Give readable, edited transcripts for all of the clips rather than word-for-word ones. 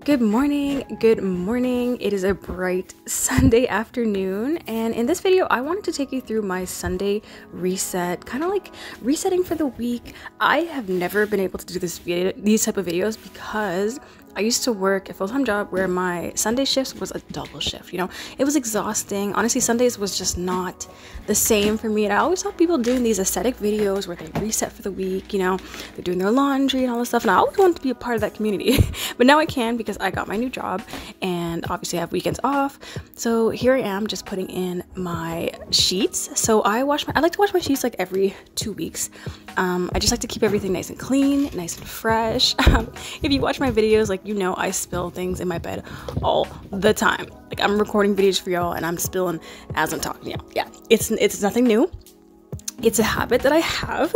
Good morning, good morning. It is a bright Sunday afternoon, and in this video I wanted to take you through my Sunday reset, kind of like resetting for the week. I have never been able to do these type of videos because I used to work a full-time job where my Sunday shifts was a double shift. It was exhausting. Honestly, Sundays was just not the same for me, and I always saw people doing these aesthetic videos where they reset for the week. They're doing their laundry and all this stuff, and I always wanted to be a part of that community. But now I can because I got my new job and obviously I have weekends off. So here I am just putting in my sheets. So I like to wash my sheets like every 2 weeks. I just like to keep everything nice and clean, nice and fresh. If you watch my videos, like I spill things in my bed all the time. Like I'm recording videos for y'all and I'm spilling as I'm talking to y'all. Yeah, it's nothing new. It's a habit that I have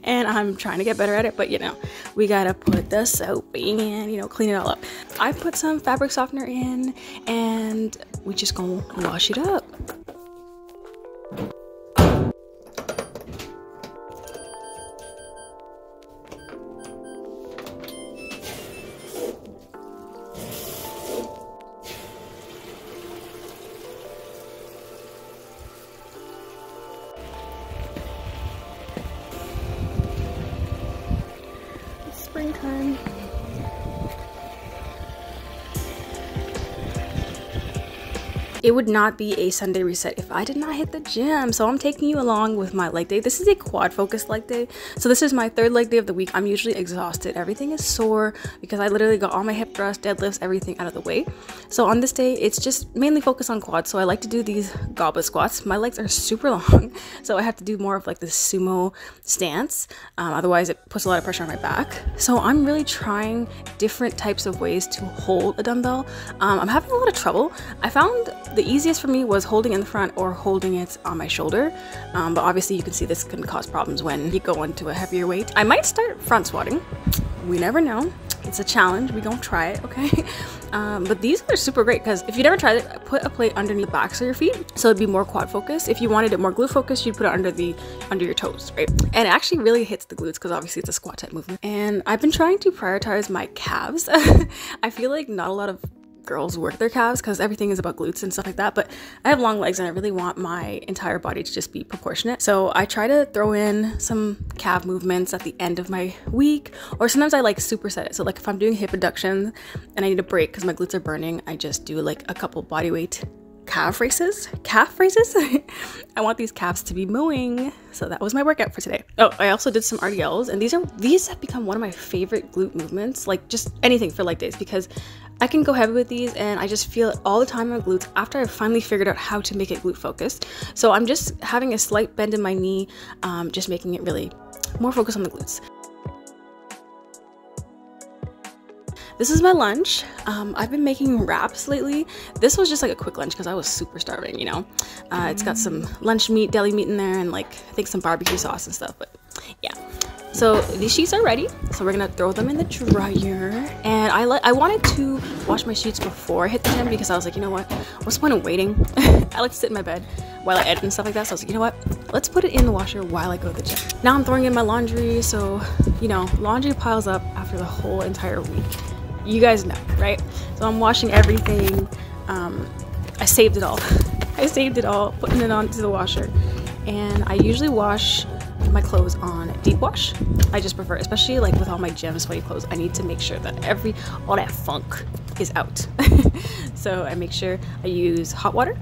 and I'm trying to get better at it, but we gotta put the soap in, clean it all up. I put some fabric softener in and we just gonna wash it up. Springtime. It would not be a Sunday reset if I did not hit the gym. So I'm taking you along with my leg day. This is a quad focused leg day. So this is my third leg day of the week. I'm usually exhausted. Everything is sore because I literally got all my hip thrusts, deadlifts, everything out of the way. So on this day, it's just mainly focused on quads. So I like to do these goblet squats. My legs are super long, so I have to do more of like the sumo stance. Otherwise, it puts a lot of pressure on my back. So I'm really trying different types of ways to hold a dumbbell. I'm having a lot of trouble. I found the easiest for me was holding in the front or holding it on my shoulder, but obviously you can see this can cause problems when you go into a heavier weight. I might start front squatting. We never know. It's a challenge. We gonna try it, okay? But these are super great because if you never tried it, put a plate underneath the backs of your feet so it'd be more quad focused. If you wanted it more glute focused, you'd put it under your toes, right? And it actually really hits the glutes because obviously it's a squat type movement. And I've been trying to prioritize my calves. I feel like not a lot of girls work their calves because everything is about glutes and stuff like that, but I have long legs and I really want my entire body to just be proportionate. So I try to throw in some calf movements at the end of my week, or sometimes I like superset it. So like if I'm doing hip abductions and I need a break because my glutes are burning, I just do like a couple body weight calf raises. I want these calves to be moving. So that was my workout for today. Oh, I also did some RDLs, and these have become one of my favorite glute movements, like just anything for leg days, because I can go heavy with these and I just feel it all the time in my glutes after I've finally figured out how to make it glute focused. So I'm just having a slight bend in my knee, just making it really more focused on the glutes. This is my lunch. I've been making wraps lately. This was just like a quick lunch because I was super starving, It's got some lunch meat, deli meat in there, and like I think some barbecue sauce and stuff, but yeah. So these sheets are ready, so we're gonna throw them in the dryer. And I wanted to wash my sheets before I hit the gym because I was like, what's the point of waiting? I like to sit in my bed while I edit and stuff like that, so I was like, let's put it in the washer while I go to the gym. Now I'm throwing in my laundry, so laundry piles up after the whole entire week. You guys know, right? So I'm washing everything. I saved it all. Putting it onto the washer. And I usually wash my clothes on deep wash. I just prefer, especially like with all my gym sweaty clothes, I need to make sure that all that funk is out. So I make sure I use hot water,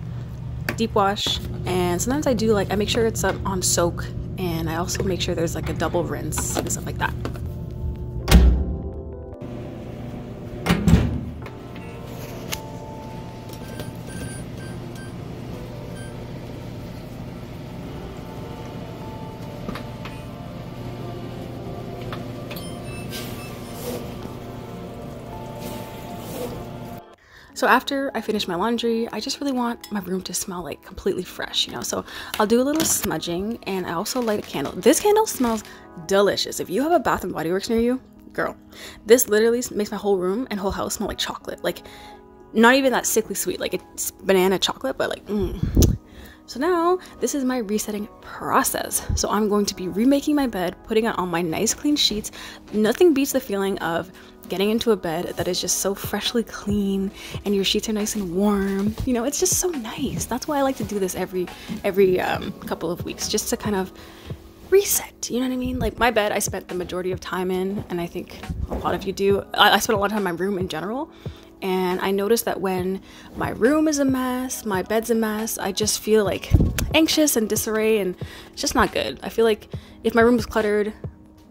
deep wash, and sometimes I make sure it's on soak, and I also make sure there's like a double rinse and stuff like that. So after I finish my laundry, I just really want my room to smell like completely fresh, so I'll do a little smudging, and I also light a candle. This candle smells delicious. If you have a Bath and Body Works near you, girl, this literally makes my whole room and whole house smell like chocolate. Like not even that sickly sweet, like it's banana chocolate, but like So now this is my resetting process. So I'm going to be remaking my bed, putting it on my nice clean sheets. Nothing beats the feeling of getting into a bed that is just so freshly clean and your sheets are nice and warm. You know, it's just so nice. That's why I like to do this every couple of weeks, just to kind of reset, you know what I mean? Like my bed, I spent the majority of time in, and I think a lot of you do. I spent a lot of time in my room in general, and I noticed that when my room is a mess, my bed's a mess, I just feel like anxious and disarray, and it's just not good. I feel like if my room is cluttered,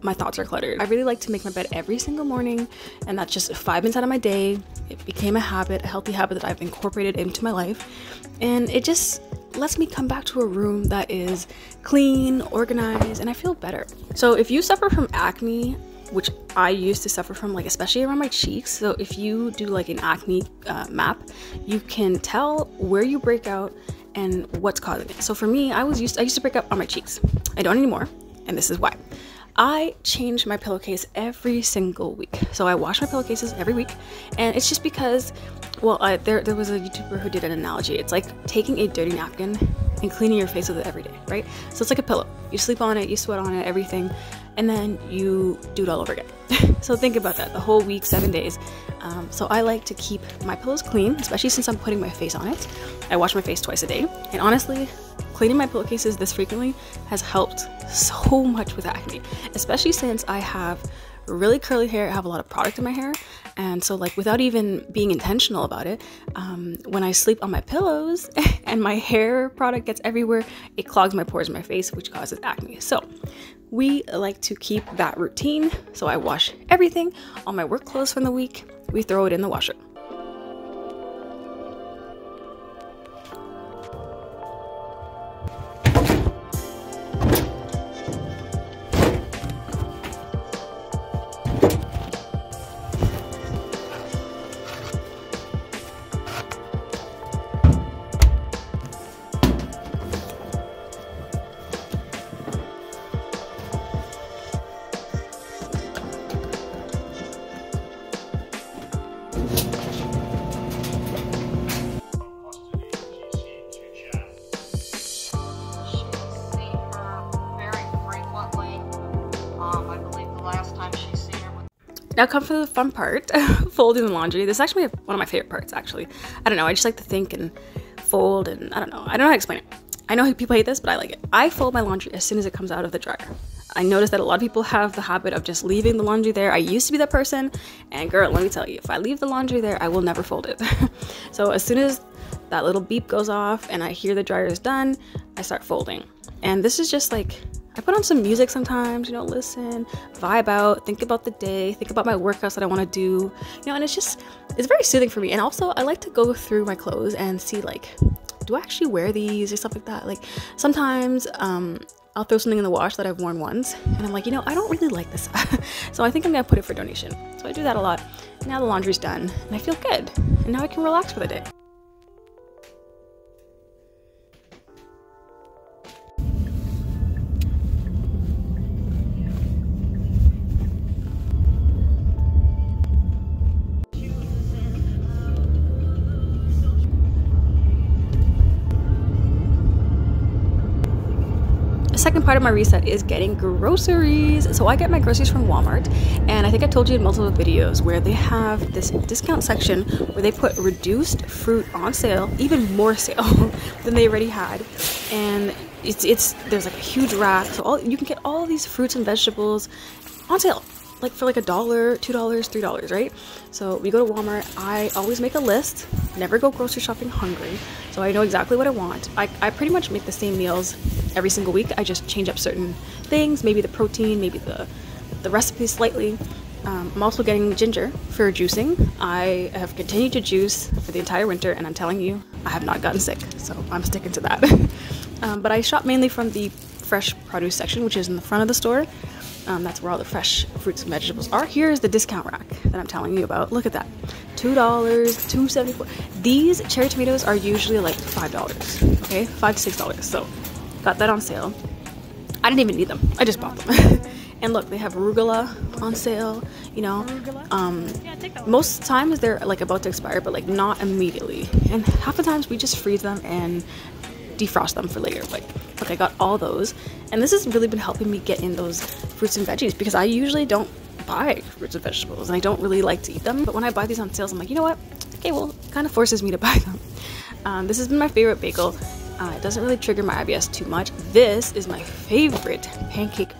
my thoughts are cluttered. I really like to make my bed every single morning, and that's just 5 minutes out of my day. It became a habit, a healthy habit that I've incorporated into my life, and it just lets me come back to a room that is clean, organized, and I feel better. So if you suffer from acne, which I used to suffer from, like especially around my cheeks, so if you do like an acne map, you can tell where you break out and what's causing it. So for me, I used to break out on my cheeks. I don't anymore, and this is why. I change my pillowcase every single week. So I wash my pillowcases every week, and it's just because, well, there was a YouTuber who did an analogy. It's like taking a dirty napkin and cleaning your face with it every day, right? So it's like a pillow. You sleep on it, you sweat on it, everything, and then you do it all over again. So think about that, the whole week, 7 days. So I like to keep my pillows clean, especially since I'm putting my face on it. I wash my face twice a day, and honestly, cleaning my pillowcases this frequently has helped so much with acne, especially since I have really curly hair. I have a lot of product in my hair, and so like without even being intentional about it, when I sleep on my pillows and my hair product gets everywhere, it clogs my pores in my face, which causes acne. So we like to keep that routine. So I wash everything. All my work clothes from the week, we throw it in the washer. Now come for the fun part, folding the laundry. This is actually one of my favorite parts, actually. I don't know, I just like to think and fold, and I don't know how to explain it. I know people hate this, but I like it. I fold my laundry as soon as it comes out of the dryer. I noticed that a lot of people have the habit of just leaving the laundry there. I used to be that person, and girl, let me tell you, if I leave the laundry there, I will never fold it. So as soon as that little beep goes off and I hear the dryer is done, I start folding. And this is just like, I put on some music sometimes, you know, listen, vibe out, think about the day, think about my workouts that I want to do, you know, and it's very soothing for me. And also I like to go through my clothes and see like, do I actually wear these or stuff like that? Like sometimes I'll throw something in the wash that I've worn once and I'm like, you know, I don't really like this. So I think I'm gonna put it for donation. So I do that a lot. Now the laundry's done and I feel good. And now I can relax for the day. Second part of my reset is getting groceries. So I get my groceries from Walmart, and I think I told you in multiple videos where they have this discount section where they put reduced fruit on sale, even more sale than they already had, and there's like a huge rack, so you can get all these fruits and vegetables on sale, like for like $1, $2, $3, right? So we go to Walmart. I always make a list, never go grocery shopping hungry, so I know exactly what I want. I pretty much make the same meals every single week. I just change up certain things, maybe the protein, maybe the recipe slightly. I'm also getting ginger for juicing. I have continued to juice for the entire winter, and I'm telling you, I have not gotten sick, so I'm sticking to that. But I shop mainly from the fresh produce section, which is in the front of the store. That's where all the fresh fruits and vegetables are. Here's the discount rack that I'm telling you about. Look at that, $2, $2.74. These cherry tomatoes are usually like $5, okay, $5 to $6. So got that on sale. I didn't even need them. I just bought them. And look, they have arugula on sale, you know. Most times they're like about to expire, but like not immediately. And half the times we just freeze them and defrost them for later. But look, I got all those, and this has really been helping me get in those fruits and veggies because I usually don't buy fruits and vegetables and I don't really like to eat them. But when I buy these on sales, I'm like, you know what? Okay, well, it kind of forces me to buy them. This has been my favorite bagel. It doesn't really trigger my IBS too much. This is my favorite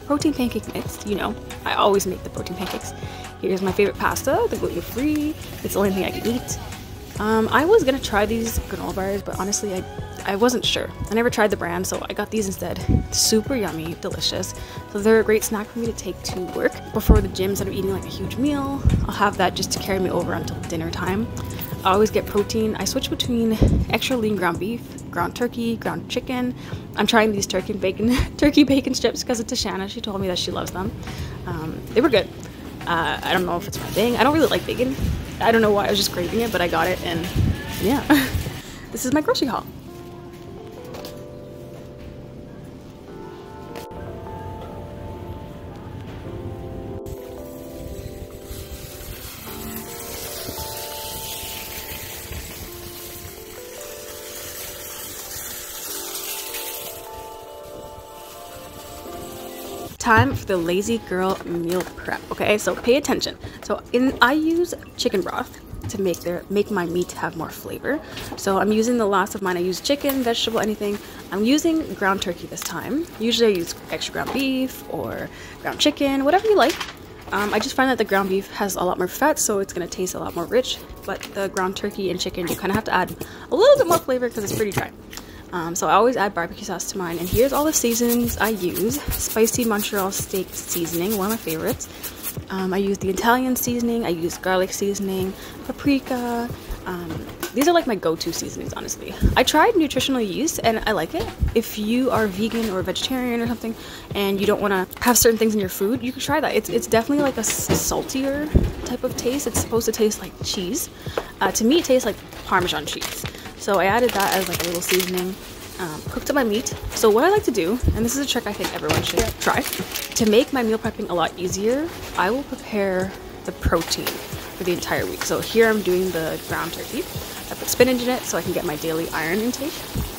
protein pancake mix. You know, I always make the protein pancakes. Here's my favorite pasta, the gluten-free. It's the only thing I can eat. I was gonna try these granola bars, but honestly, I wasn't sure. I never tried the brand, so I got these instead. Super yummy, delicious. So they're a great snack for me to take to work. Before the gym, instead of eating like a huge meal, I'll have that just to carry me over until dinner time. I always get protein. I switch between extra lean ground beef, ground turkey, ground chicken. I'm trying these turkey bacon strips because of Tashana. She told me that she loves them. They were good. I don't know if it's my thing. I don't really like bacon. I don't know why, I was just craving it, but I got it, and yeah. This is my grocery haul. Time for the lazy girl meal prep. Okay, so pay attention. So I use chicken broth to make my meat have more flavor. So I'm using the last of mine. I use chicken, vegetable, anything. I'm using ground turkey this time. Usually I use extra ground beef or ground chicken, whatever you like. I just find that the ground beef has a lot more fat, so it's gonna taste a lot more rich. But the ground turkey and chicken, you kind of have to add a little bit more flavor because it's pretty dry. So I always add barbecue sauce to mine, and here's all the seasonings I use. Spicy Montreal steak seasoning, one of my favorites. I use the Italian seasoning, I use garlic seasoning, paprika. These are like my go-to seasonings, honestly. I tried nutritional yeast and I like it. If you are vegan or vegetarian or something and you don't want to have certain things in your food, you can try that. It's definitely like a saltier type of taste. It's supposed to taste like cheese. To me, it tastes like Parmesan cheese. So I added that as like a little seasoning. Cooked up my meat. So what I like to do, and this is a trick I think everyone should try, to make my meal prepping a lot easier, I will prepare the protein for the entire week. So here I'm doing the ground turkey. I put spinach in it so I can get my daily iron intake.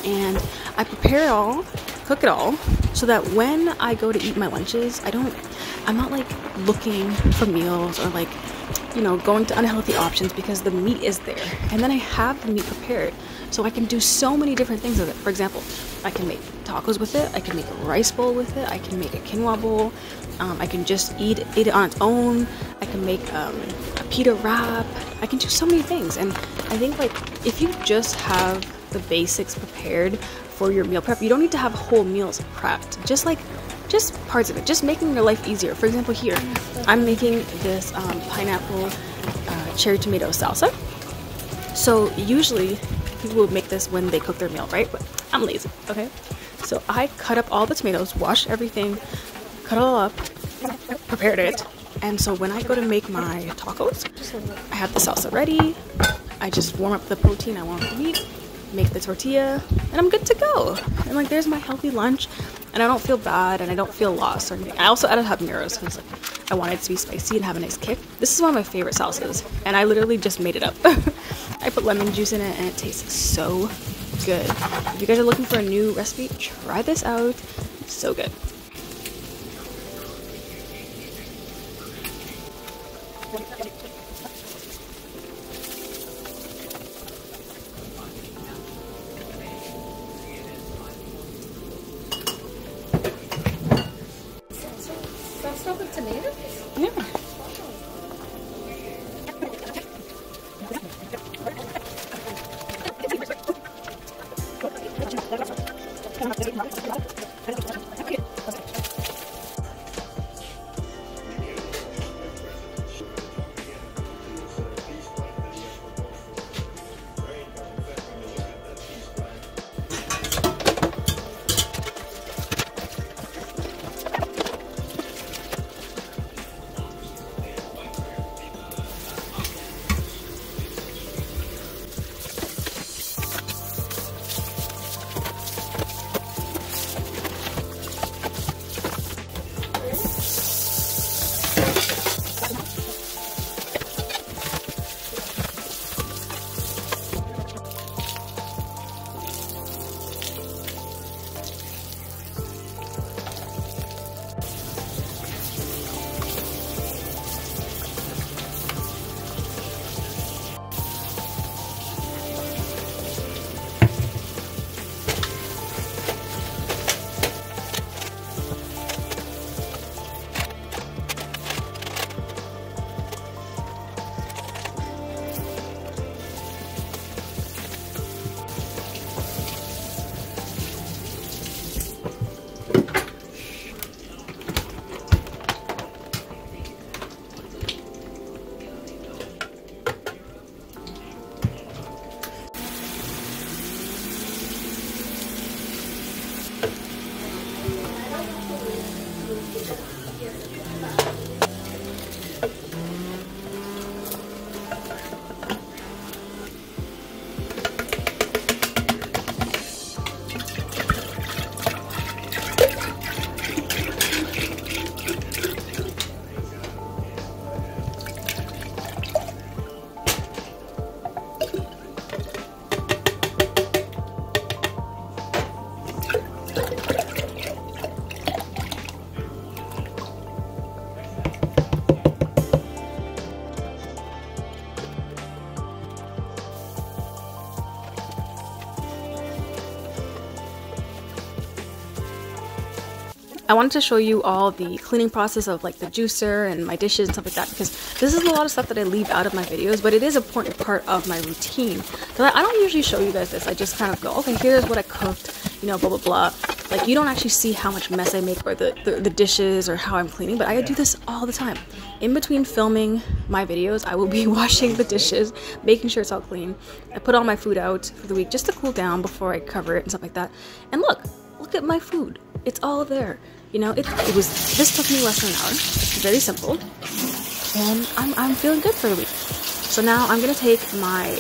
And I prepare it all, cook it all, so that when I go to eat my lunches, I'm not like looking for meals or like, you know, going to unhealthy options because the meat is there. And then I have the meat prepared. So I can do so many different things with it. For example, I can make tacos with it. I can make a rice bowl with it. I can make a quinoa bowl. I can just eat it on its own. I can make a pita wrap. I can do so many things. And I think like if you just have the basics prepared for your meal prep, you don't need to have whole meals prepped. Just parts of it. Just making your life easier. For example, here I'm making this pineapple cherry tomato salsa. So usually people would make this when they cook their meal, right? But I'm lazy, okay? So I cut up all the tomatoes, wash everything, cut it all up, prepared it. And so when I go to make my tacos, I have the salsa ready. I just warm up the protein, I warm up the meat, make the tortilla, and I'm good to go. And like there's my healthy lunch, and I don't feel bad and I don't feel lost or anything. I also added habaneros because like I wanted it to be spicy and have a nice kick. This is one of my favorite salsas, and I literally just made it up. I put lemon juice in it and it tastes so good. If you guys are looking for a new recipe, try this out. So good. Sauce with tomatoes? Yeah. I wanted to show you all the cleaning process of like the juicer and my dishes and stuff like that, because this is a lot of stuff that I leave out of my videos, but it is an important part of my routine. Because I don't usually show you guys this. I just kind of go, okay, here's what I cooked, you know, blah blah blah. Like, you don't actually see how much mess I make, or the dishes, or how I'm cleaning, but I do this all the time. In between filming my videos, I will be washing the dishes, making sure it's all clean. I put all my food out for the week just to cool down before I cover it and stuff like that. And look at my food. It's all there. You know, this took me less than an hour. It's very simple. And I'm feeling good for the week. So now I'm gonna take my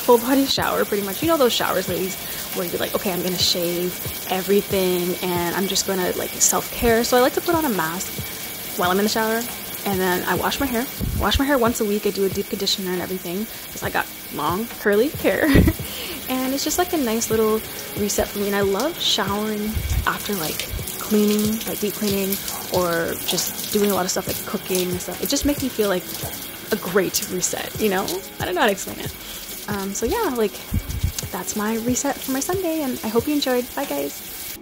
full body shower, pretty much. You know those showers, ladies, where you're like, okay, I'm gonna shave everything and I'm just gonna like self-care. So I like to put on a mask while I'm in the shower, and then I wash my hair. Wash my hair once a week. I do a deep conditioner and everything because I got long curly hair. And it's just like a nice little reset for me. And I love showering after like cleaning, like deep cleaning, or just doing a lot of stuff like cooking and stuff. It just makes me feel like a great reset, you know? I don't know how to explain it. So yeah, like, that's my reset for my Sunday, and I hope you enjoyed. Bye guys.